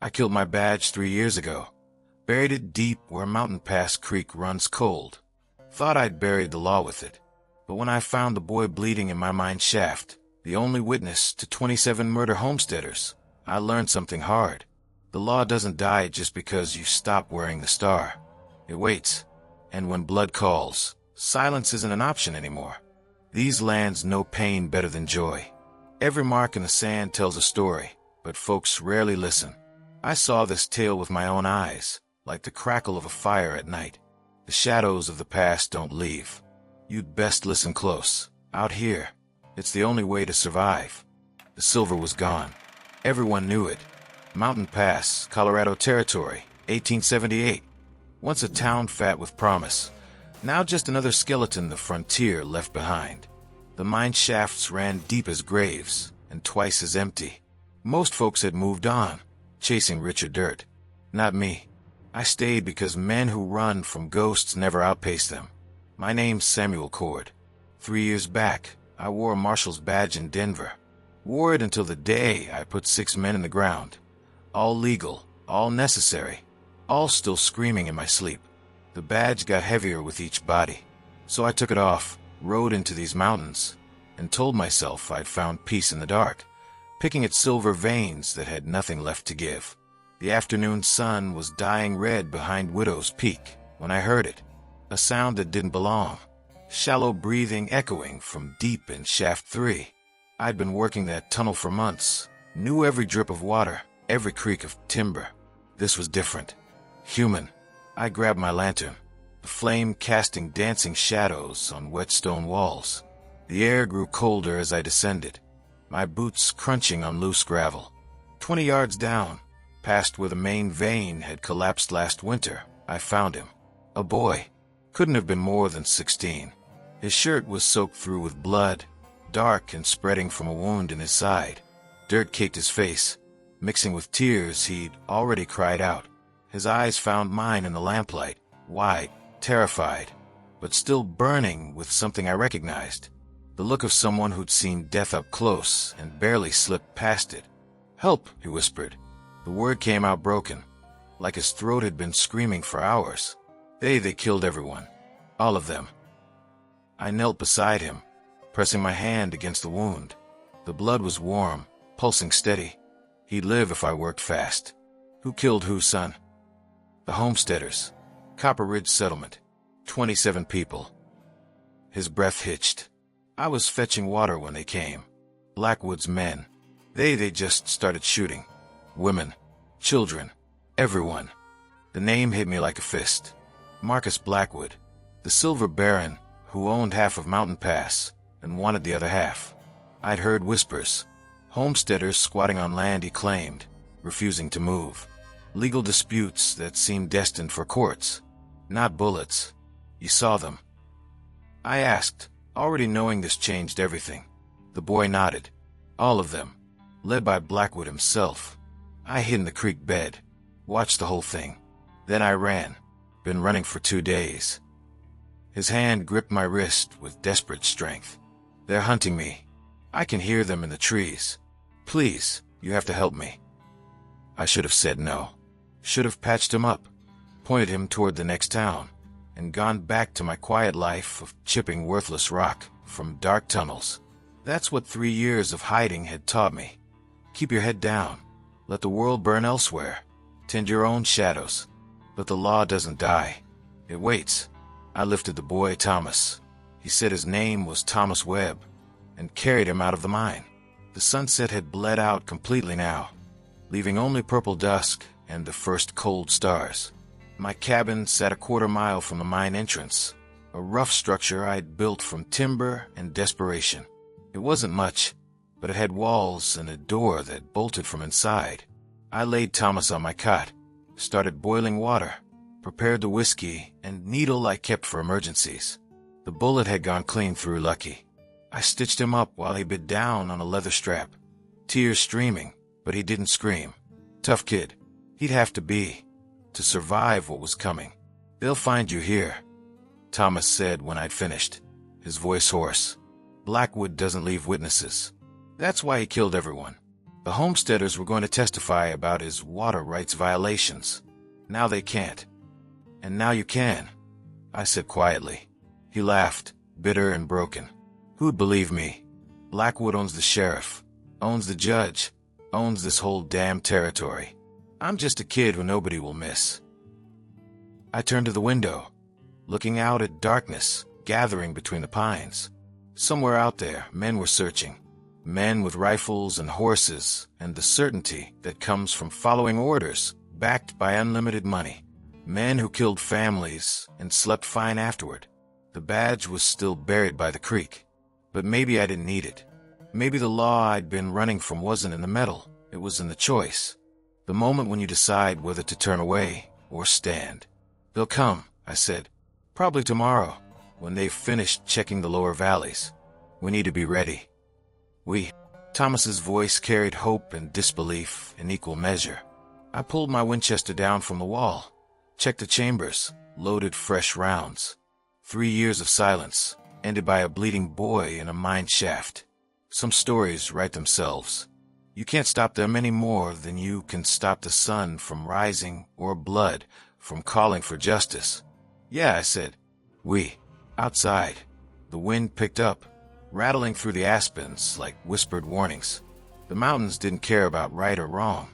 I killed my badge 3 years ago. Buried it deep where Mountain Pass Creek runs cold. Thought I'd buried the law with it. But when I found the boy bleeding in my mine shaft, the only witness to 27 murder homesteaders, I learned something hard. The law doesn't die just because you stop wearing the star. It waits. And when blood calls, silence isn't an option anymore. These lands know pain better than joy. Every mark in the sand tells a story, but folks rarely listen. I saw this tale with my own eyes, like the crackle of a fire at night. The shadows of the past don't leave. You'd best listen close. Out here, it's the only way to survive. The silver was gone. Everyone knew it. Mountain Pass, Colorado Territory, 1878. Once a town fat with promise. Now just another skeleton the frontier left behind. The mine shafts ran deep as graves, and twice as empty. Most folks had moved on, chasing richer dirt. Not me. I stayed because men who run from ghosts never outpace them. My name's Samuel Cord. 3 years back, I wore a marshal's badge in Denver. Wore it until the day I put 6 men in the ground. All legal, all necessary, all still screaming in my sleep. The badge got heavier with each body. So I took it off, rode into these mountains, and told myself I'd found peace in the dark, picking at silver veins that had nothing left to give. The afternoon sun was dying red behind Widow's Peak when I heard it. A sound that didn't belong. Shallow breathing echoing from deep in Shaft 3. I'd been working that tunnel for months, knew every drip of water, every creak of timber. This was different. Human. I grabbed my lantern, the flame casting dancing shadows on wet stone walls. The air grew colder as I descended, my boots crunching on loose gravel. 20 yards down, past where the main vein had collapsed last winter, I found him. A boy. Couldn't have been more than 16. His shirt was soaked through with blood, dark and spreading from a wound in his side. Dirt caked his face. Mixing with tears, he'd already cried out. His eyes found mine in the lamplight, wide, terrified, but still burning with something I recognized. The look of someone who'd seen death up close and barely slipped past it. "Help," he whispered. The word came out broken, like his throat had been screaming for hours. They killed everyone. All of them. I knelt beside him, pressing my hand against the wound. The blood was warm, pulsing steady. He'd live if I worked fast. Who killed who, son? The homesteaders. Copper Ridge Settlement. 27 people. His breath hitched. I was fetching water when they came. Blackwood's men. They just started shooting. Women. Children. Everyone. The name hit me like a fist. Marcus Blackwood. The Silver Baron, who owned half of Mountain Pass and wanted the other half. I'd heard whispers. Homesteaders squatting on land he claimed, refusing to move. Legal disputes that seemed destined for courts. Not bullets. You saw them. I asked, already knowing this changed everything. The boy nodded. All of them. Led by Blackwood himself. I hid in the creek bed. Watched the whole thing. Then I ran. Been running for 2 days. His hand gripped my wrist with desperate strength. They're hunting me. I can hear them in the trees. Please, you have to help me. I should have said no. Should have patched him up, pointed him toward the next town, and gone back to my quiet life of chipping worthless rock from dark tunnels. That's what 3 years of hiding had taught me. Keep your head down. Let the world burn elsewhere. Tend your own shadows. But the law doesn't die. It waits. I lifted the boy Thomas. He said his name was Thomas Webb, and carried him out of the mine. The sunset had bled out completely now, leaving only purple dusk and the first cold stars. My cabin sat a quarter-mile from the mine entrance, a rough structure I'd built from timber and desperation. It wasn't much, but it had walls and a door that bolted from inside. I laid Thomas on my cot, started boiling water, prepared the whiskey and needle I kept for emergencies. The bullet had gone clean through Lucky. I stitched him up while he bit down on a leather strap, tears streaming, but he didn't scream. Tough kid. He'd have to be, to survive what was coming. They'll find you here, Thomas said when I'd finished, his voice hoarse. Blackwood doesn't leave witnesses. That's why he killed everyone. The homesteaders were going to testify about his water rights violations. Now they can't. And now you can, I said quietly. He laughed, bitter and broken. Who'd believe me? Blackwood owns the sheriff, owns the judge, owns this whole damn territory. I'm just a kid who nobody will miss. I turned to the window, looking out at darkness gathering between the pines. Somewhere out there, men were searching. Men with rifles and horses, and the certainty that comes from following orders, backed by unlimited money. Men who killed families and slept fine afterward. The badge was still buried by the creek. But maybe I didn't need it. Maybe the law I'd been running from wasn't in the metal, it was in the choice. The moment when you decide whether to turn away or stand. They'll come, I said. Probably tomorrow, when they've finished checking the lower valleys. We need to be ready. Thomas's voice carried hope and disbelief in equal measure. I pulled my Winchester down from the wall, checked the chambers, loaded fresh rounds. 3 years of silence, ended by a bleeding boy in a mine shaft. Some stories write themselves. You can't stop them any more than you can stop the sun from rising or blood from calling for justice. Yeah, I said. Outside. The wind picked up, rattling through the aspens like whispered warnings. The mountains didn't care about right or wrong.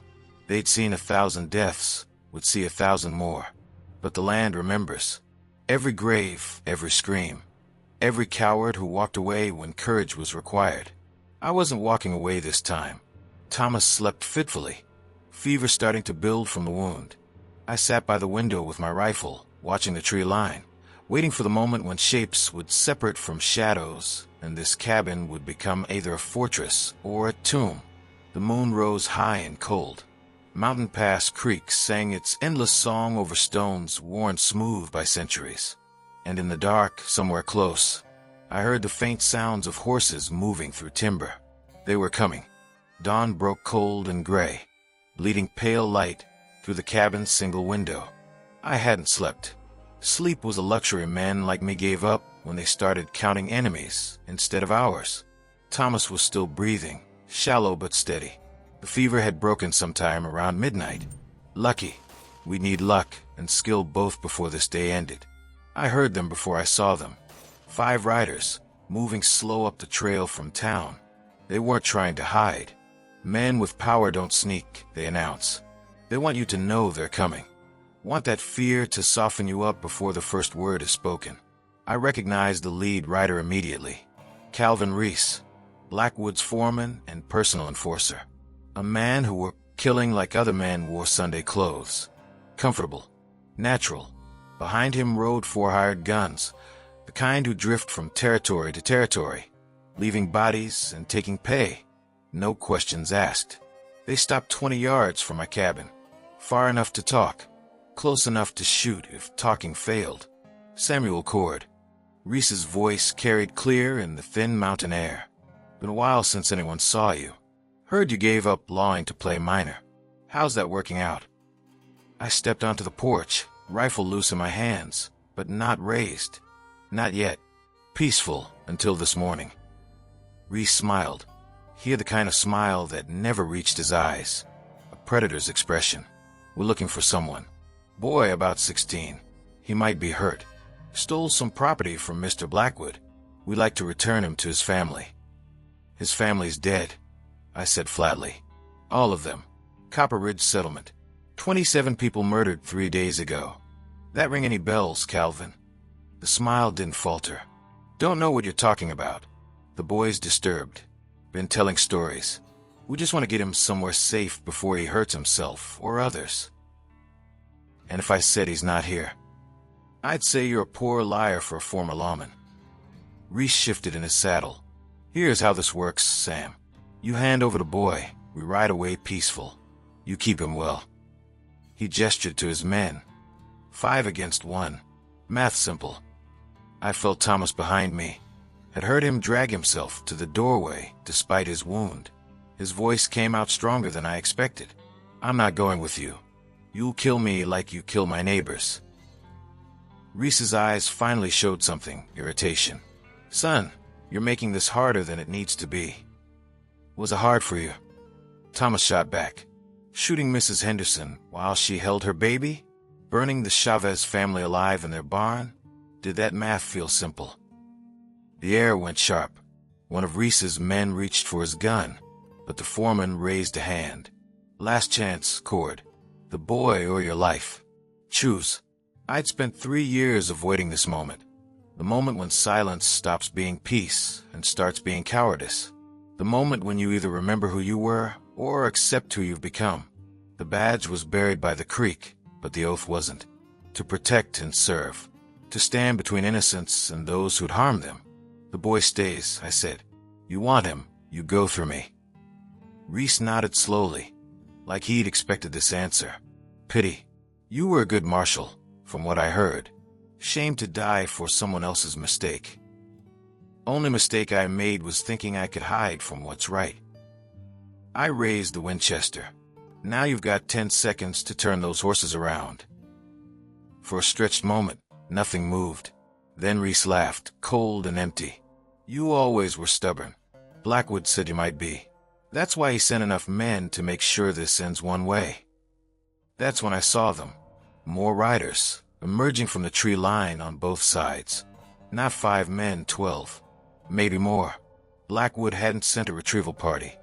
They'd seen 1,000 deaths, would see 1,000 more. But the land remembers. Every grave, every scream. Every coward who walked away when courage was required. I wasn't walking away this time. Thomas slept fitfully, fever starting to build from the wound. I sat by the window with my rifle, watching the tree line, waiting for the moment when shapes would separate from shadows and this cabin would become either a fortress or a tomb. The moon rose high and cold. Mountain Pass Creek sang its endless song over stones worn smooth by centuries. And in the dark, somewhere close, I heard the faint sounds of horses moving through timber. They were coming. Dawn broke cold and gray, bleeding pale light through the cabin's single window. I hadn't slept. Sleep was a luxury men like me gave up when they started counting enemies instead of hours. Thomas was still breathing, shallow but steady. The fever had broken sometime around midnight. Lucky. We'd need luck and skill both before this day ended. I heard them before I saw them. 5 riders, moving slow up the trail from town. They weren't trying to hide. Men with power don't sneak, they announce. They want you to know they're coming. Want that fear to soften you up before the first word is spoken. I recognized the lead rider immediately. Calvin Reese, Blackwood's foreman and personal enforcer. A man who wore killing like other men wore Sunday clothes. Comfortable. Natural. Behind him rode 4 hired guns, the kind who drift from territory to territory, leaving bodies and taking pay. No questions asked. They stopped 20 yards from my cabin, far enough to talk, close enough to shoot if talking failed. Samuel Cord. Reese's voice carried clear in the thin mountain air. Been a while since anyone saw you. Heard you gave up lawing to play minor. How's that working out? I stepped onto the porch, rifle loose in my hands, but not raised. Not yet. Peaceful until this morning. Reese smiled. He had the kind of smile that never reached his eyes. A predator's expression. We're looking for someone. Boy about 16. He might be hurt. Stole some property from Mr. Blackwood. We'd like to return him to his family. His family's dead, I said flatly. All of them. Copper Ridge Settlement. 27 people murdered 3 days ago. That ring any bells, Calvin? The smile didn't falter. Don't know what you're talking about. The boy's disturbed. Been telling stories. We just want to get him somewhere safe before he hurts himself or others. And if I said he's not here, I'd say you're a poor liar for a former lawman. Reese shifted in his saddle. Here's how this works, Sam. You hand over the boy. We ride away peaceful. You keep him well. He gestured to his men. 5 against 1. Math simple. I felt Thomas behind me. Had heard him drag himself to the doorway despite his wound. His voice came out stronger than I expected. I'm not going with you. You'll kill me like you kill my neighbors. Reese's eyes finally showed something, irritation. Son, you're making this harder than it needs to be. Was it hard for you? Thomas shot back, shooting Mrs. Henderson while she held her baby, burning the Chavez family alive in their barn. Did that math feel simple? The air went sharp. One of Reese's men reached for his gun, but the foreman raised a hand. Last chance, Cord. The boy or your life. Choose. I'd spent 3 years avoiding this moment. The moment when silence stops being peace and starts being cowardice. The moment when you either remember who you were or accept who you've become. The badge was buried by the creek, but the oath wasn't. To protect and serve. To stand between innocents and those who'd harm them. The boy stays, I said. You want him, you go through me. Reese nodded slowly, like he'd expected this answer. Pity. You were a good marshal, from what I heard. Shame to die for someone else's mistake. Only mistake I made was thinking I could hide from what's right. I raised the Winchester. Now you've got 10 seconds to turn those horses around. For a stretched moment, nothing moved. Then Reese laughed, cold and empty. You always were stubborn. Blackwood said you might be. That's why he sent enough men to make sure this ends one way. That's when I saw them. More riders, emerging from the tree line on both sides. Not 5 men, 12. Maybe more. Blackwood hadn't sent a retrieval party.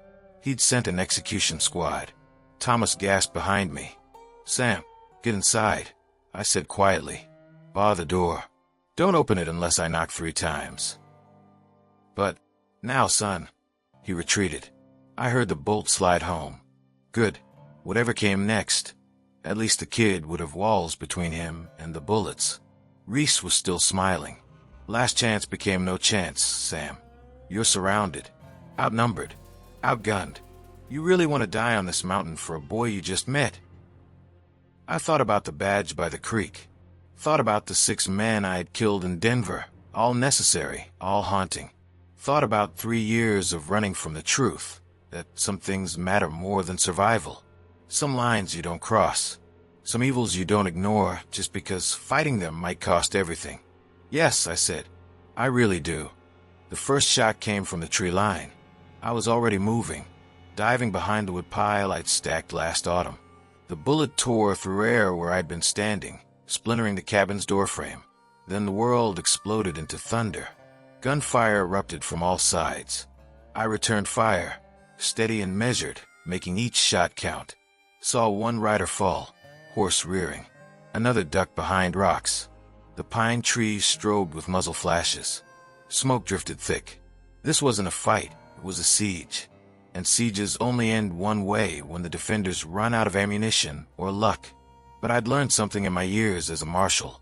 He'd sent an execution squad. Thomas gasped behind me. Sam, get inside, I said quietly. Bar the door. Don't open it unless I knock 3 times. But, now, son. He retreated. I heard the bolt slide home. Good. Whatever came next. At least the kid would have walls between him and the bullets. Reese was still smiling. Last chance became no chance, Sam. You're surrounded. Outnumbered. Outgunned. You really want to die on this mountain for a boy you just met? I thought about the badge by the creek. Thought about the 6 men I had killed in Denver. All necessary, all haunting. Thought about 3 years of running from the truth. That some things matter more than survival. Some lines you don't cross. Some evils you don't ignore just because fighting them might cost everything. Yes, I said. I really do. The first shot came from the tree line. I was already moving, diving behind the wood pile I'd stacked last autumn. The bullet tore through air where I'd been standing, splintering the cabin's doorframe. Then the world exploded into thunder. Gunfire erupted from all sides. I returned fire, steady and measured, making each shot count. Saw one rider fall, horse rearing. Another ducked behind rocks. The pine trees strobed with muzzle flashes. Smoke drifted thick. This wasn't a fight, it was a siege. And sieges only end one way, when the defenders run out of ammunition or luck. But I'd learned something in my years as a marshal.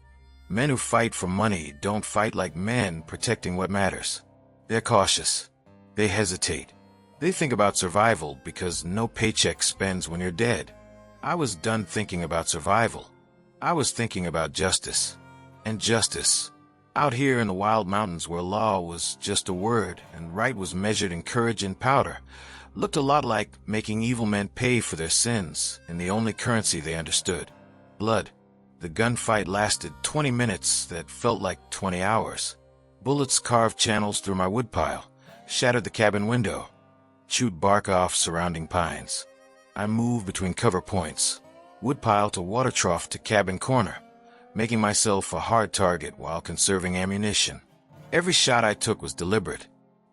Men who fight for money don't fight like men protecting what matters. They're cautious. They hesitate. They think about survival because no paycheck spends when you're dead. I was done thinking about survival. I was thinking about justice. And justice. Out here in the wild mountains where law was just a word and right was measured in courage and powder, looked a lot like making evil men pay for their sins in the only currency they understood. Blood. The gunfight lasted 20 minutes that felt like 20 hours. Bullets carved channels through my woodpile, shattered the cabin window, chewed bark off surrounding pines. I moved between cover points, woodpile to water trough to cabin corner, making myself a hard target while conserving ammunition. Every shot I took was deliberate.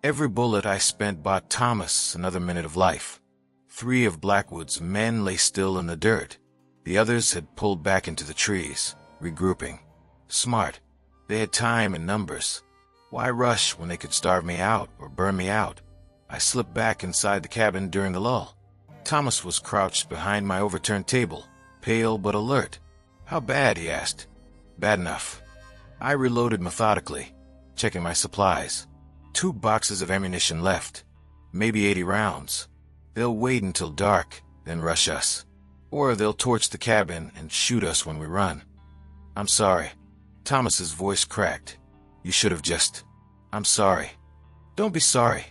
Every bullet I spent bought Thomas another minute of life. 3 of Blackwood's men lay still in the dirt. The others had pulled back into the trees, regrouping. Smart. They had time and numbers. Why rush when they could starve me out or burn me out? I slipped back inside the cabin during the lull. Thomas was crouched behind my overturned table, pale but alert. How bad? He asked. Bad enough. I reloaded methodically, checking my supplies. 2 boxes of ammunition left. Maybe 80 rounds. They'll wait until dark, then rush us. Or they'll torch the cabin and shoot us when we run. I'm sorry. Thomas's voice cracked. You should have just... I'm sorry. Don't be sorry,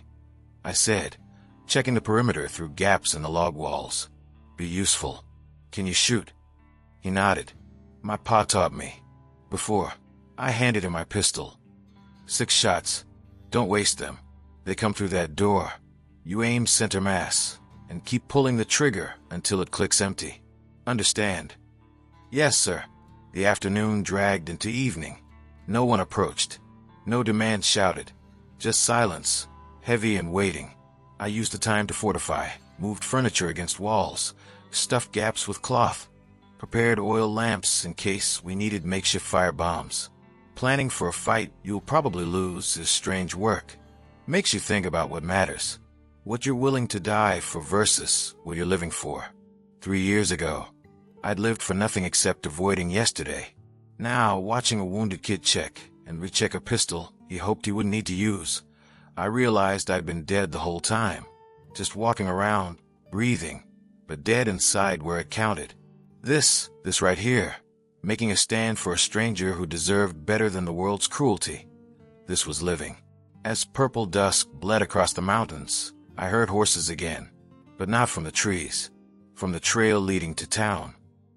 I said, checking the perimeter through gaps in the log walls. Be useful. Can you shoot? He nodded. My pa taught me. Before, I handed him my pistol. 6 shots. Don't waste them. They come through that door. You aim center mass, and keep pulling the trigger until it clicks empty. Understand? Yes, sir. The afternoon dragged into evening. No one approached. No demand shouted. Just silence, heavy and waiting. I used the time to fortify, moved furniture against walls, stuffed gaps with cloth, prepared oil lamps in case we needed makeshift fire bombs. Planning for a fight you'll probably lose is strange work. Makes you think about what matters. What you're willing to die for versus what you're living for. 3 years ago, I'd lived for nothing except avoiding yesterday. Now, watching a wounded kid check and recheck a pistol he hoped he wouldn't need to use, I realized I'd been dead the whole time. Just walking around, breathing, but dead inside where it counted. This right here, making a stand for a stranger who deserved better than the world's cruelty. This was living. As purple dusk bled across the mountains, I heard horses again, but not from the trees, from the trail leading to town.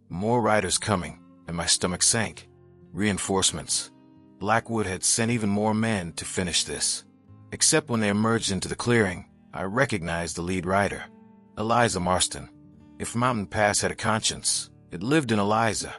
More riders coming, and my stomach sank. Reinforcements. Blackwood had sent even more men to finish this. Except when they emerged into the clearing, I recognized the lead rider, Eliza Marston. If Mountain Pass had a conscience, it lived in Eliza.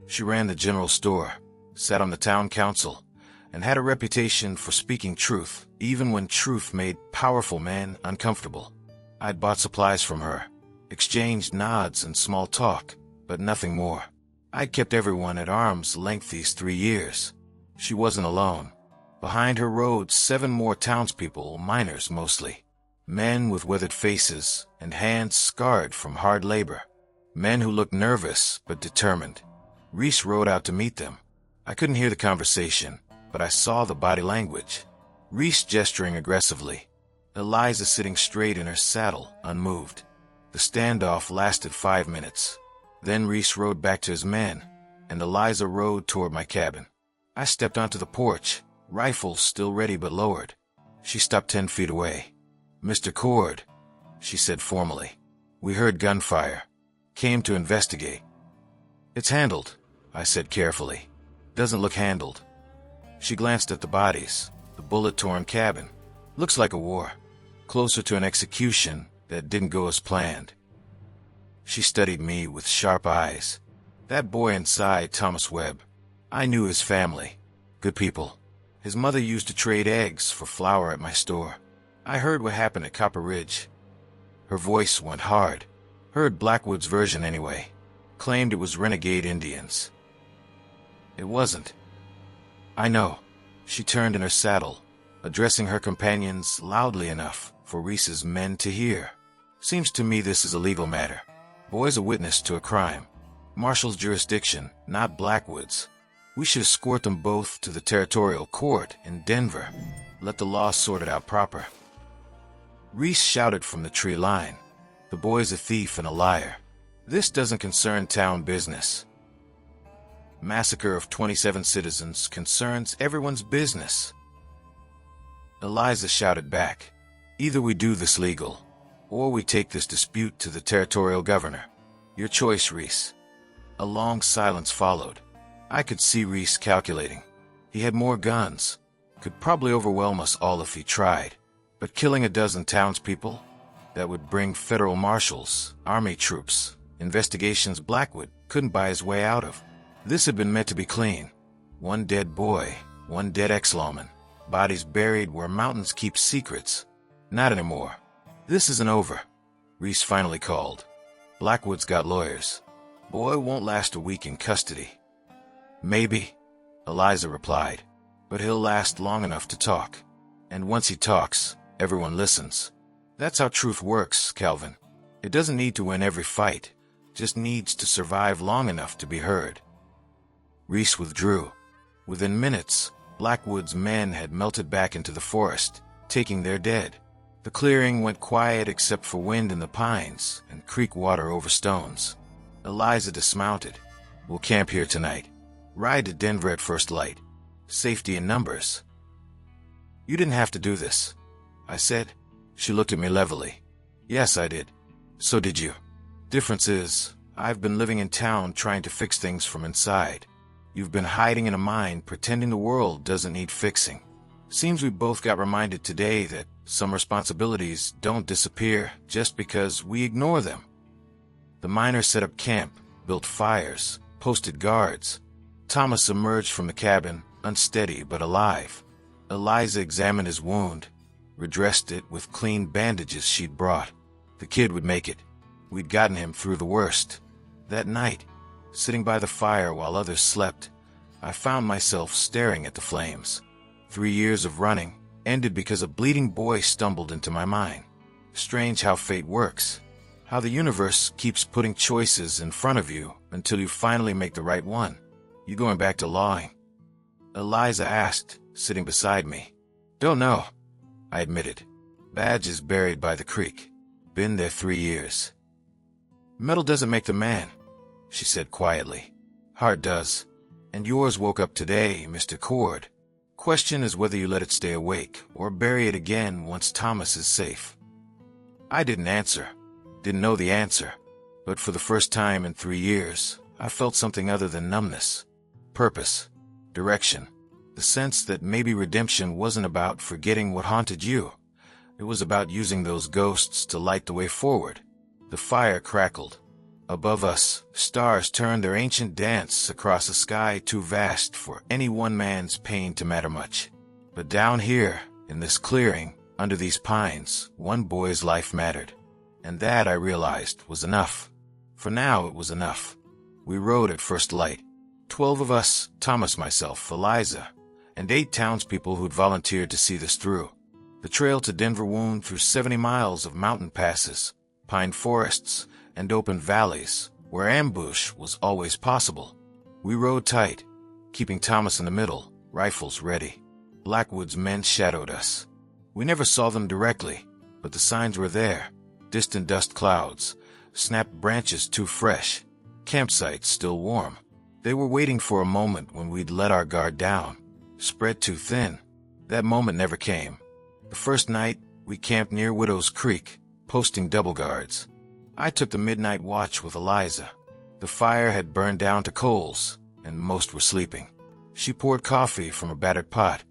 She ran the general store, sat on the town council, and had a reputation for speaking truth, even when truth made powerful men uncomfortable. I'd bought supplies from her, exchanged nods and small talk, but nothing more. I'd kept everyone at arm's length these 3 years. She wasn't alone. Behind her rode 7 more townspeople, miners mostly. Men with weathered faces and hands scarred from hard labor. Men who looked nervous but determined. Reese rode out to meet them. I couldn't hear the conversation, but I saw the body language. Reese gesturing aggressively. Eliza sitting straight in her saddle, unmoved. The standoff lasted 5 minutes. Then Reese rode back to his men, and Eliza rode toward my cabin. I stepped onto the porch, rifle still ready but lowered. She stopped 10 feet away. "Mr. Cord," she said formally. "We heard gunfire. Came to investigate." "It's handled," I said carefully. "Doesn't look handled." She glanced at the bodies, the bullet-torn cabin. "Looks like a war. Closer to an execution that didn't go as planned." She studied me with sharp eyes. "That boy inside, Thomas Webb. I knew his family. Good people. His mother used to trade eggs for flour at my store. I heard what happened at Copper Ridge." Her voice went hard. Heard Blackwood's version anyway. Claimed it was renegade Indians. It wasn't. "I know." She turned in her saddle, addressing her companions loudly enough for Reese's men to hear. "Seems to me this is a legal matter. Boy's a witness to a crime. Marshal's jurisdiction, not Blackwood's. We should escort them both to the territorial court in Denver. Let the law sort it out proper." Reese shouted from the tree line. "The boy's a thief and a liar. This doesn't concern town business. Massacre of 27 citizens concerns everyone's business." Eliza shouted back. "Either we do this legal, or we take this dispute to the territorial governor. Your choice, Reese." A long silence followed. I could see Reese calculating. He had more guns, could probably overwhelm us all if he tried. But killing a dozen townspeople, that would bring federal marshals, army troops, investigations Blackwood couldn't buy his way out of. This had been meant to be clean. 1 dead boy, 1 dead ex-lawman, bodies buried where mountains keep secrets. Not anymore. "This isn't over," Reese finally called. "Blackwood's got lawyers. Boy won't last a week in custody." "Maybe," Eliza replied, "but he'll last long enough to talk. And once he talks, everyone listens. That's how truth works, Calvin. It doesn't need to win every fight, just needs to survive long enough to be heard." Reese withdrew. Within minutes, Blackwood's men had melted back into the forest, taking their dead. The clearing went quiet except for wind in the pines and creek water over stones. Eliza dismounted. "We'll camp here tonight. Ride to Denver at first light. Safety in numbers." "You didn't have to do this," I said. She looked at me levelly. "Yes, I did. So did you. Difference is, I've been living in town trying to fix things from inside. You've been hiding in a mine pretending the world doesn't need fixing. Seems we both got reminded today that some responsibilities don't disappear just because we ignore them. The miners set up camp, built fires, posted guards. Thomas emerged from the cabin, unsteady but alive. Eliza examined his wound, redressed it with clean bandages she'd brought. The kid would make it. We'd gotten him through the worst. That night, sitting by the fire while others slept, I found myself staring at the flames. 3 years of running ended because a bleeding boy stumbled into my mind. Strange how fate works. How the universe keeps putting choices in front of you until you finally make the right one. You going back to lawing? Eliza asked, sitting beside me. Don't know, I admitted. Badge is buried by the creek. Been there 3 years. Metal doesn't make the man, she said quietly. Heart does. And yours woke up today, Mr. Cord. Question is whether you let it stay awake or bury it again once Thomas is safe. I didn't answer. Didn't know the answer. But for the first time in 3 years, I felt something other than numbness. Purpose. Direction. The sense that maybe redemption wasn't about forgetting what haunted you. It was about using those ghosts to light the way forward. The fire crackled. Above us, stars turned their ancient dance across a sky too vast for any one man's pain to matter much. But down here, in this clearing, under these pines, one boy's life mattered. And that, I realized, was enough. For now, it was enough. We rode at first light. 12 of us, Thomas, myself, Eliza, and 8 townspeople who'd volunteered to see this through. The trail to Denver wound through 70 miles of mountain passes, pine forests, and open valleys, where ambush was always possible. We rode tight, keeping Thomas in the middle, rifles ready. Blackwood's men shadowed us. We never saw them directly, but the signs were there. Distant dust clouds, snapped branches too fresh, campsites still warm. They were waiting for a moment when we'd let our guard down, spread too thin. That moment never came. The first night, we camped near Widow's Creek, posting double guards. I took the midnight watch with Eliza. The fire had burned down to coals, and most were sleeping. She poured coffee from a battered pot,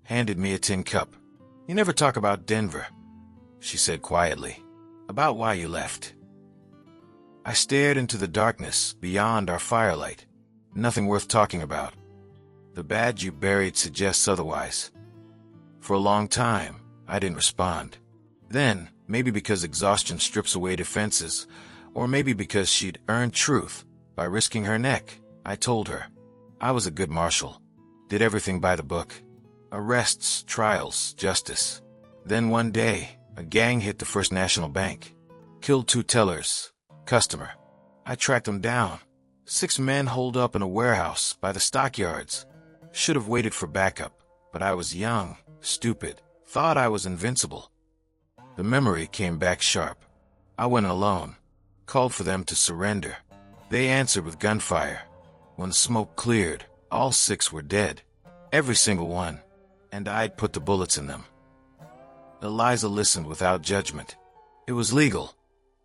handed me a tin cup. You never talk about Denver, she said quietly. About why you left. I stared into the darkness beyond our firelight. Nothing worth talking about. The badge you buried suggests otherwise. For a long time, I didn't respond. Then, maybe because exhaustion strips away defenses, or maybe because she'd earned truth by risking her neck, I told her. I was a good marshal. Did everything by the book. Arrests, trials, justice. Then one day, a gang hit the First National Bank. Killed 2 tellers. Customer. I tracked them down. 6 men holed up in a warehouse by the stockyards. Should have waited for backup, but I was young, stupid, thought I was invincible. The memory came back sharp. I went alone, called for them to surrender. They answered with gunfire. When the smoke cleared, all 6 were dead. Every single one. And I'd put the bullets in them. Eliza listened without judgment. It was legal,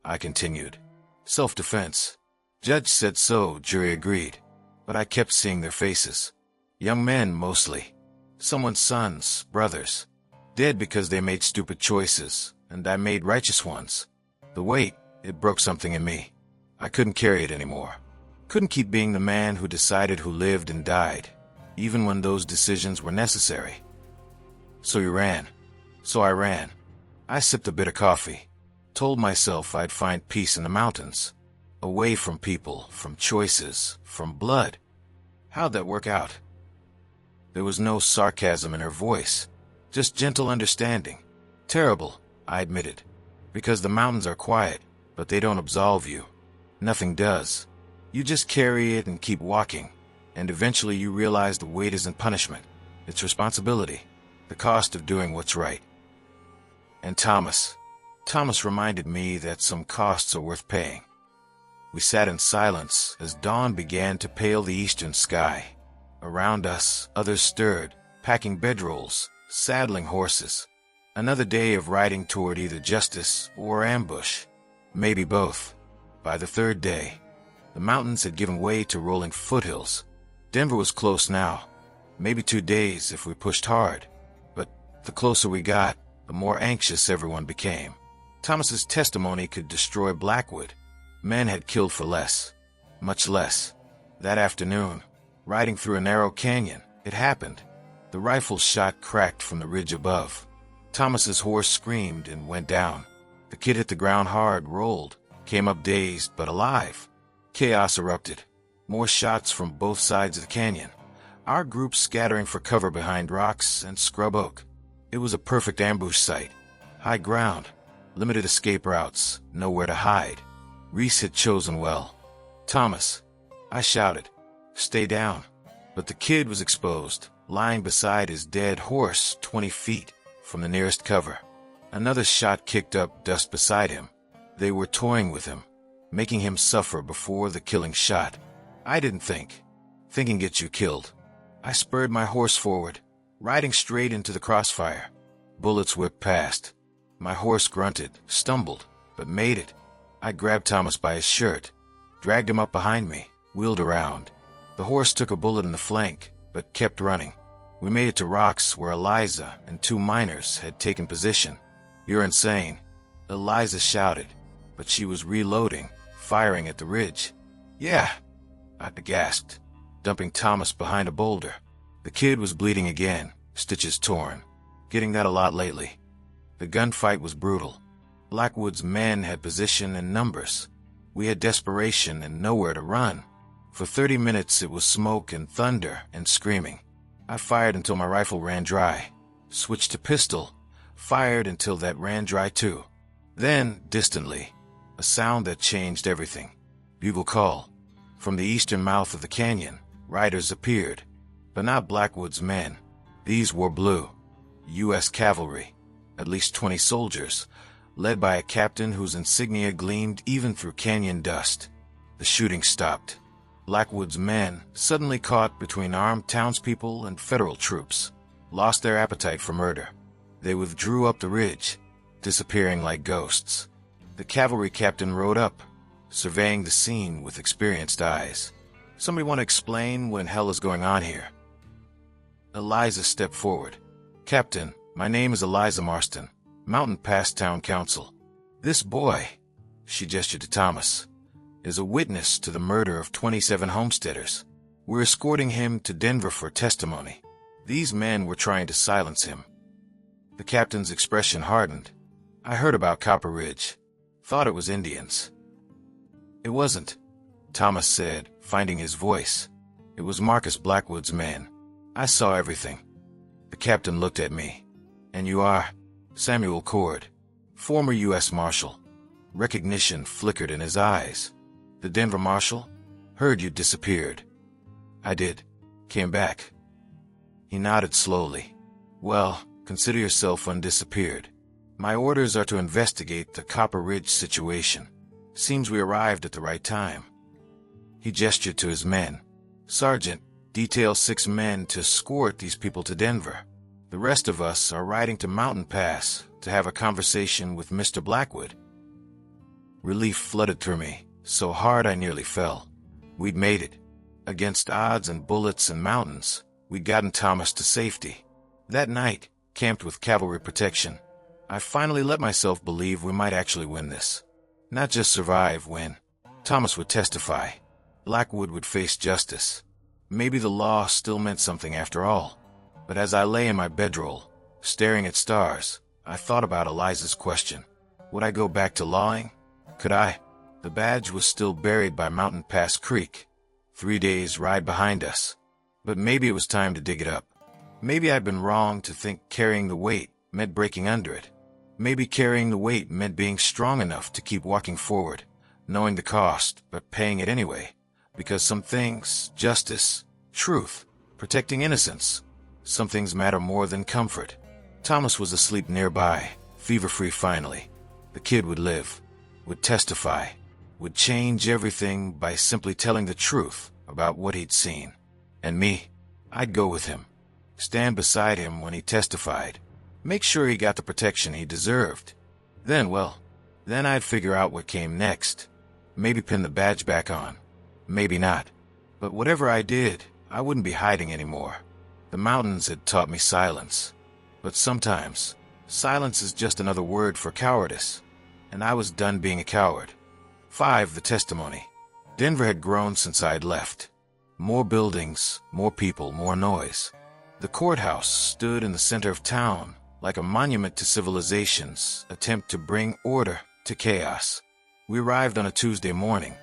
I continued. Self-defense. Judge said so, jury agreed. But I kept seeing their faces. Young men, mostly. Someone's sons, brothers. Dead because they made stupid choices, and I made righteous ones. The weight, it broke something in me. I couldn't carry it anymore. Couldn't keep being the man who decided who lived and died, even when those decisions were necessary. So you ran. So I ran. I sipped a bit of coffee. Told myself I'd find peace in the mountains. Away from people, from choices, from blood. How'd that work out? There was no sarcasm in her voice, just gentle understanding. Terrible, I admitted, because the mountains are quiet, but they don't absolve you. Nothing does. You just carry it and keep walking, and eventually you realize the weight isn't punishment. It's responsibility, the cost of doing what's right. And Thomas reminded me that some costs are worth paying. We sat in silence as dawn began to pale the eastern sky. Around us, others stirred, packing bedrolls, saddling horses. Another day of riding toward either justice or ambush. Maybe both. By the 3rd day, the mountains had given way to rolling foothills. Denver was close now. Maybe 2 days if we pushed hard. But The closer we got, the more anxious everyone became. Thomas's testimony could destroy Blackwood. Men had killed for less, much less. That afternoon, riding through a narrow canyon, it happened. The rifle shot cracked from the ridge above. Thomas's horse screamed and went down. The kid hit the ground hard, rolled, came up dazed but alive. Chaos erupted. More shots from both sides of the canyon. Our group scattering for cover behind rocks and scrub oak. It was a perfect ambush site. High ground, limited escape routes, nowhere to hide. Reese had chosen well. "Thomas," I shouted, "stay down." But the kid was exposed, lying beside his dead horse 20 feet from the nearest cover. Another shot kicked up dust beside him. They were toying with him, making him suffer before the killing shot. I didn't think. Thinking gets you killed. I spurred my horse forward, riding straight into the crossfire. Bullets whipped past. My horse grunted, stumbled, but made it. I grabbed Thomas by his shirt, dragged him up behind me, wheeled around. The horse took a bullet in the flank, but kept running. We made it to rocks where Eliza and 2 miners had taken position. "You're insane," Eliza shouted, but she was reloading, firing at the ridge. "Yeah," I gasped, dumping Thomas behind a boulder. The kid was bleeding again, stitches torn. Getting that a lot lately. The gunfight was brutal. Blackwood's men had position and numbers. We had desperation and nowhere to run. For 30 minutes it was smoke and thunder and screaming. I fired until my rifle ran dry. Switched to pistol. Fired until that ran dry too. Then, distantly, a sound that changed everything. Bugle call. From the eastern mouth of the canyon, riders appeared. But not Blackwood's men. These were blue. U.S. cavalry. At least 20 soldiers, led by a captain whose insignia gleamed even through canyon dust. The shooting stopped. Blackwood's men, suddenly caught between armed townspeople and federal troops, lost their appetite for murder. They withdrew up the ridge, disappearing like ghosts. The cavalry captain rode up, surveying the scene with experienced eyes. "Somebody want to explain what in hell is going on here?" Eliza stepped forward. "Captain, my name is Eliza Marston, Mountain Pass Town Council. This boy," she gestured to Thomas, "is a witness to the murder of 27 homesteaders. We're escorting him to Denver for testimony. These men were trying to silence him." The captain's expression hardened. "I heard about Copper Ridge. Thought it was Indians." "It wasn't," Thomas said, finding his voice. "It was Marcus Blackwood's men. I saw everything." The captain looked at me. "And you are?" "Samuel Cord, former U.S. Marshal." Recognition flickered in his eyes. "The Denver Marshal? Heard you disappeared." "I did. Came back." He nodded slowly. "Well, consider yourself undisappeared. My orders are to investigate the Copper Ridge situation. Seems we arrived at the right time." He gestured to his men. "Sergeant, detail 6 men to escort these people to Denver. The rest of us are riding to Mountain Pass to have a conversation with Mr. Blackwood." Relief flooded through me, so hard I nearly fell. We'd made it. Against odds and bullets and mountains, we'd gotten Thomas to safety. That night, camped with cavalry protection, I finally let myself believe we might actually win this. Not just survive, win. Thomas would testify. Blackwood would face justice. Maybe the law still meant something after all. But as I lay in my bedroll, staring at stars, I thought about Eliza's question. Would I go back to lawing? Could I? The badge was still buried by Mountain Pass Creek, 3 days' ride behind us. But maybe it was time to dig it up. Maybe I'd been wrong to think carrying the weight meant breaking under it. Maybe carrying the weight meant being strong enough to keep walking forward, knowing the cost, but paying it anyway. Because some things, justice, truth, protecting innocence, some things matter more than comfort. Thomas was asleep nearby, fever-free finally. The kid would live, would testify, would change everything by simply telling the truth about what he'd seen. And me, I'd go with him, stand beside him when he testified, make sure he got the protection he deserved. Then I'd figure out what came next. Maybe pin the badge back on. Maybe not. But whatever I did, I wouldn't be hiding anymore. The mountains had taught me silence. But sometimes, silence is just another word for cowardice, and I was done being a coward. 5. The testimony. Denver had grown since I had left. More buildings, more people, more noise. The courthouse stood in the center of town, like a monument to civilization's attempt to bring order to chaos. We arrived on a Tuesday morning,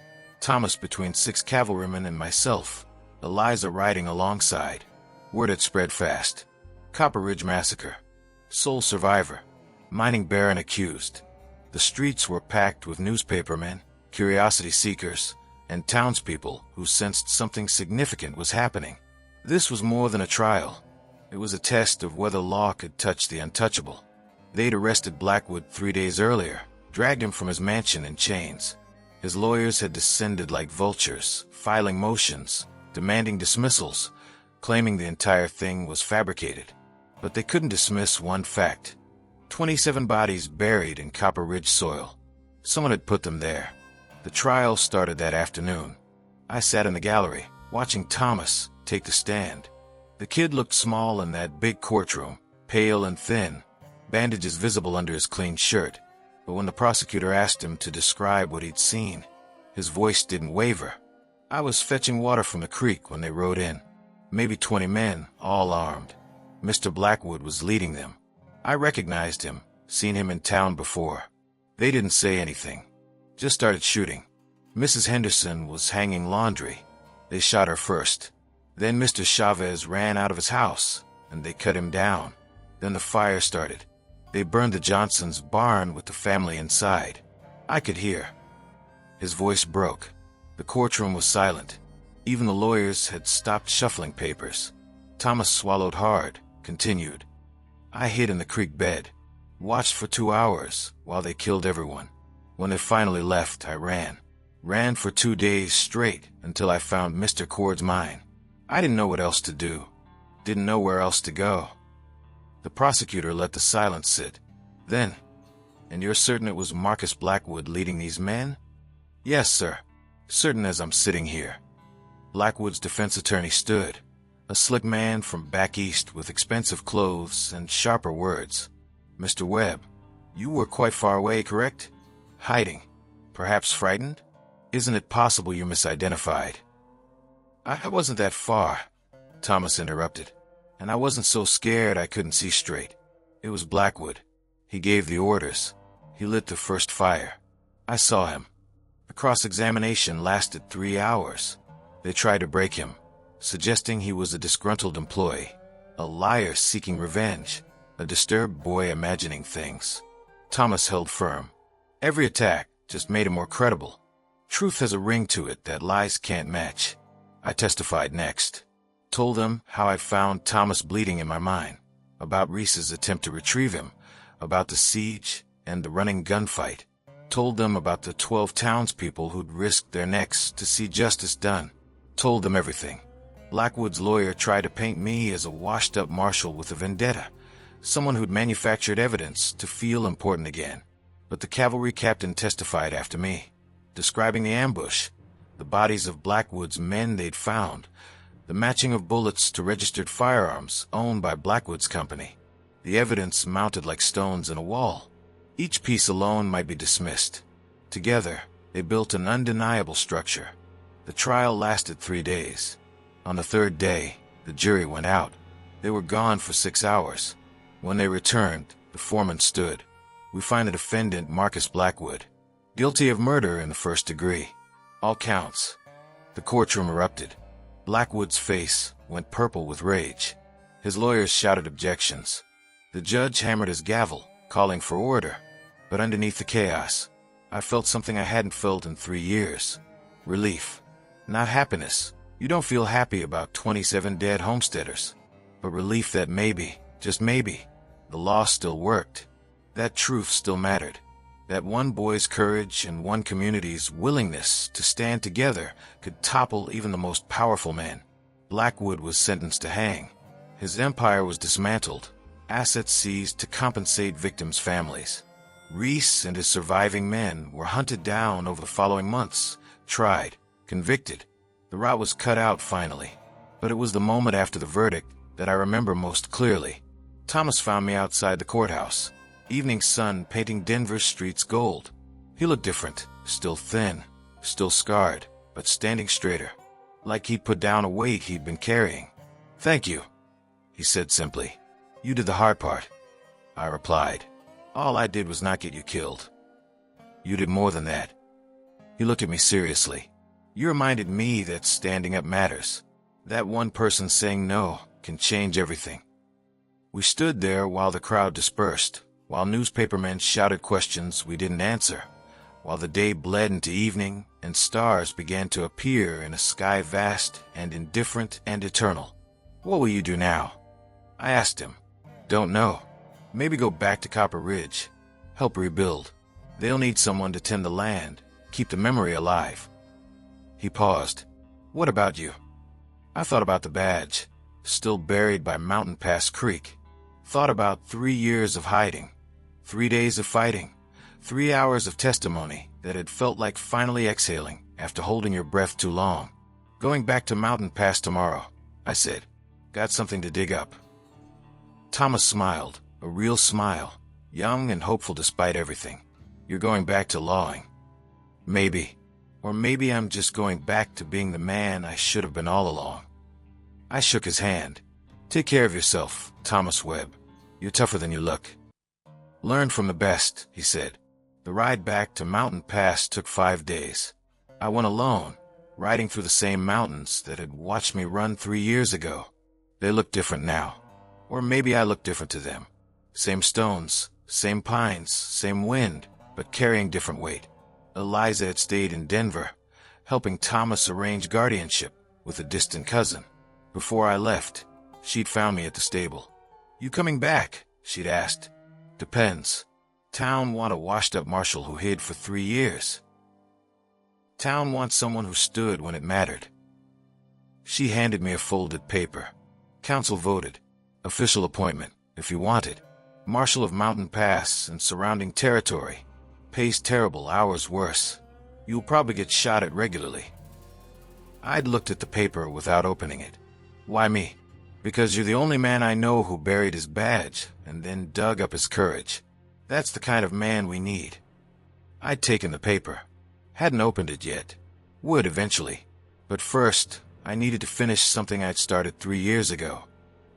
Thomas between 6 cavalrymen and myself, Eliza riding alongside. Word had spread fast. Copper Ridge massacre. Sole survivor. Mining baron accused. The streets were packed with newspapermen, curiosity seekers, and townspeople who sensed something significant was happening. This was more than a trial. It was a test of whether law could touch the untouchable. They'd arrested Blackwood 3 days earlier, dragged him from his mansion in chains. His lawyers had descended like vultures, filing motions, demanding dismissals, claiming the entire thing was fabricated. But they couldn't dismiss one fact. 27 bodies buried in Copper Ridge soil. Someone had put them there. The trial started that afternoon. I sat in the gallery, watching Thomas take the stand. The kid looked small in that big courtroom, pale and thin, bandages visible under his clean shirt. But when the prosecutor asked him to describe what he'd seen, his voice didn't waver. I was fetching water from the creek when they rode in. Maybe 20 men, all armed. Mr. Blackwood was leading them. I recognized him, seen him in town before. They didn't say anything, just started shooting. Mrs. Henderson was hanging laundry. They shot her first. Then Mr. Chavez ran out of his house, and they cut him down. Then the fire started. They burned the Johnsons' barn with the family inside. I could hear. His voice broke. The courtroom was silent. Even the lawyers had stopped shuffling papers. Thomas swallowed hard, continued. I hid in the creek bed, watched for 2 hours while they killed everyone. When they finally left, I ran. Ran for 2 days straight until I found Mr. Cord's mine. I didn't know what else to do. Didn't know where else to go. The prosecutor let the silence sit. Then, and you're certain it was Marcus Blackwood leading these men? Yes, sir. Certain as I'm sitting here. Blackwood's defense attorney stood, a slick man from back east with expensive clothes and sharper words. Mr. Webb, you were quite far away, correct? Hiding. Perhaps frightened? Isn't it possible you misidentified? I wasn't that far, Thomas interrupted. And I wasn't so scared I couldn't see straight. It was Blackwood. He gave the orders. He lit the first fire. I saw him. The cross-examination lasted 3 hours. They tried to break him, suggesting he was a disgruntled employee, a liar seeking revenge, a disturbed boy imagining things. Thomas held firm. Every attack just made him more credible. Truth has a ring to it that lies can't match. I testified next. Told them how I found Thomas bleeding in my mine, about Reese's attempt to retrieve him, about the siege and the running gunfight. Told them about the 12 townspeople who'd risked their necks to see justice done. Told them everything. Blackwood's lawyer tried to paint me as a washed-up marshal with a vendetta, someone who'd manufactured evidence to feel important again. But the cavalry captain testified after me, describing the ambush, the bodies of Blackwood's men they'd found, the matching of bullets to registered firearms owned by Blackwood's company. The evidence mounted like stones in a wall. Each piece alone might be dismissed. Together, they built an undeniable structure. The trial lasted 3 days. On the 3rd day, the jury went out. They were gone for 6 hours. When they returned, the foreman stood. We find the defendant, Marcus Blackwood, guilty of murder in the 1st degree. All counts. The courtroom erupted. Blackwood's face went purple with rage. His lawyers shouted objections. The judge hammered his gavel, calling for order. But underneath the chaos, I felt something I hadn't felt in 3 years. Relief. Not happiness. You don't feel happy about 27 dead homesteaders. But relief that maybe, just maybe, the law still worked. That truth still mattered. That one boy's courage and one community's willingness to stand together could topple even the most powerful man. Blackwood was sentenced to hang. His empire was dismantled, assets seized to compensate victims' families. Reese and his surviving men were hunted down over the following months, tried, convicted. The route was cut out finally. But it was the moment after the verdict that I remember most clearly. Thomas found me outside the courthouse, evening sun painting Denver's streets gold. He looked different, still thin, still scarred, but standing straighter, like he'd put down a weight he'd been carrying. "Thank you," he said simply. "You did the hard part," I replied. "All I did was not get you killed. You did more than that." He looked at me seriously. "You reminded me that standing up matters. That one person saying no can change everything." We stood there while the crowd dispersed, while newspapermen shouted questions we didn't answer, while the day bled into evening and stars began to appear in a sky vast and indifferent and eternal. "What will you do now?" I asked him. "Don't know. Maybe go back to Copper Ridge. Help rebuild. They'll need someone to tend the land, keep the memory alive." He paused. "What about you?" I thought about the badge, still buried by Mountain Pass Creek. Thought about 3 years of hiding, 3 days of fighting, 3 hours of testimony that had felt like finally exhaling after holding your breath too long. "Going back to Mountain Pass tomorrow," I said. "Got something to dig up." Thomas smiled, a real smile, young and hopeful despite everything. "You're going back to lawing." "Maybe. Or maybe I'm just going back to being the man I should have been all along." I shook his hand. "Take care of yourself, Thomas Webb. You're tougher than you look." "Learn from the best," he said. The ride back to Mountain Pass took 5 days. I went alone, riding through the same mountains that had watched me run 3 years ago. They looked different now. Or maybe I looked different to them. Same stones, same pines, same wind, but carrying different weight. Eliza had stayed in Denver, helping Thomas arrange guardianship with a distant cousin. Before I left, she'd found me at the stable. "You coming back?" she'd asked. "Depends. Town want a washed-up marshal who hid for 3 years. Town wants someone who stood when it mattered." She handed me a folded paper. "Council voted. Official appointment, if you want it. Marshal of Mountain Pass and surrounding territory. Pays terrible, hours worse. You'll probably get shot at regularly." I'd looked at the paper without opening it. "Why me?" "Because you're the only man I know who buried his badge and then dug up his courage. That's the kind of man we need." I'd taken the paper. Hadn't opened it yet. Would eventually. But first, I needed to finish something I'd started 3 years ago.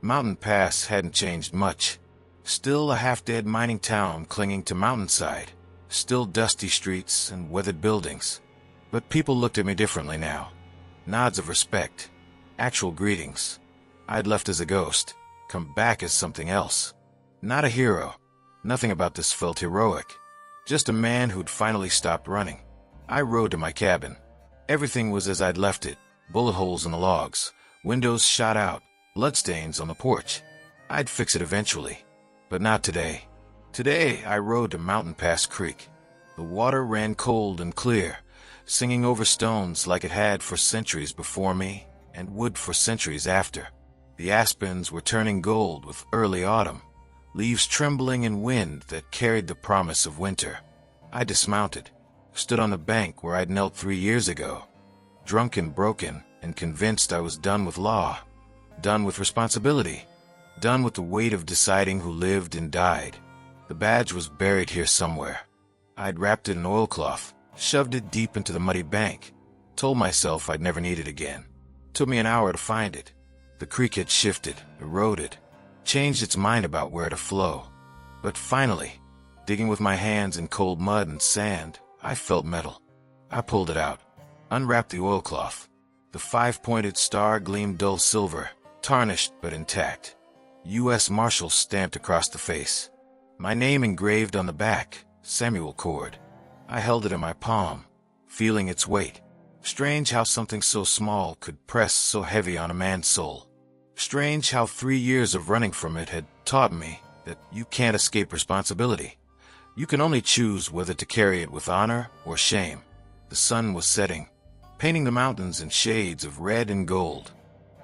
Mountain Pass hadn't changed much. Still a half-dead mining town clinging to mountainside. Still dusty streets and weathered buildings. But people looked at me differently now. Nods of respect. Actual greetings. I'd left as a ghost. Come back as something else. Not a hero. Nothing about this felt heroic. Just a man who'd finally stopped running. I rode to my cabin. Everything was as I'd left it. Bullet holes in the logs. Windows shot out. Bloodstains on the porch. I'd fix it eventually. But not today. Today, I rode to Mountain Pass Creek. The water ran cold and clear, singing over stones like it had for centuries before me, and would for centuries after. The aspens were turning gold with early autumn, leaves trembling in wind that carried the promise of winter. I dismounted, stood on the bank where I'd knelt 3 years ago, drunk and broken and convinced I was done with law, done with responsibility, done with the weight of deciding who lived and died. The badge was buried here somewhere. I'd wrapped it in oilcloth, shoved it deep into the muddy bank, told myself I'd never need it again. Took me an hour to find it. The creek had shifted, eroded, changed its mind about where to flow. But finally, digging with my hands in cold mud and sand, I felt metal. I pulled it out, unwrapped the oilcloth. The 5-pointed star gleamed dull silver, tarnished but intact. U.S. Marshal stamped across the face. My name engraved on the back, Samuel Cord. I held it in my palm, feeling its weight. Strange how something so small could press so heavy on a man's soul. Strange how 3 years of running from it had taught me that you can't escape responsibility. You can only choose whether to carry it with honor or shame. The sun was setting, painting the mountains in shades of red and gold.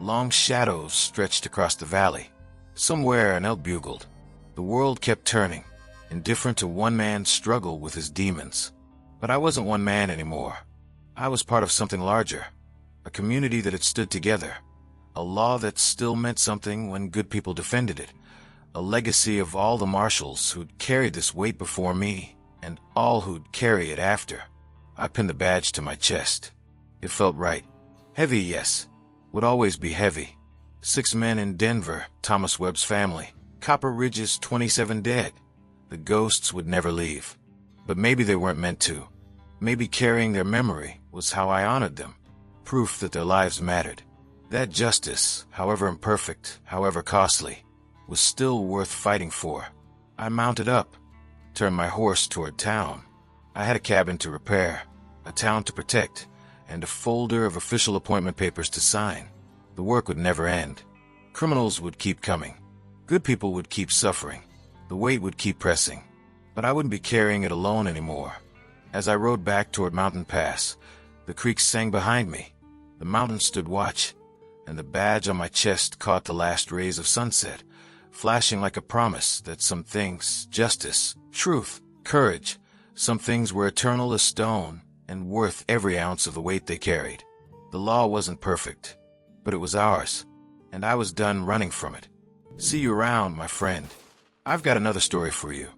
Long shadows stretched across the valley. Somewhere an elk bugled. The world kept turning, indifferent to one man's struggle with his demons. But I wasn't one man anymore. I was part of something larger, a community that had stood together, a law that still meant something when good people defended it, a legacy of all the marshals who'd carried this weight before me, and all who'd carry it after. I pinned the badge to my chest. It felt right. Heavy, yes. Would always be heavy. 6 men in Denver, Thomas Webb's family. Copper Ridge's 27 dead. The ghosts would never leave. But maybe they weren't meant to. Maybe carrying their memory was how I honored them. Proof that their lives mattered. That justice, however imperfect, however costly, was still worth fighting for. I mounted up, turned my horse toward town. I had a cabin to repair, a town to protect, and a folder of official appointment papers to sign. The work would never end. Criminals would keep coming. Good people would keep suffering. The weight would keep pressing. But I wouldn't be carrying it alone anymore. As I rode back toward Mountain Pass, the creek sang behind me. The mountains stood watch, and the badge on my chest caught the last rays of sunset, flashing like a promise that some things, justice, truth, courage, some things were eternal as stone and worth every ounce of the weight they carried. The law wasn't perfect, but it was ours, and I was done running from it. See you around, my friend. I've got another story for you.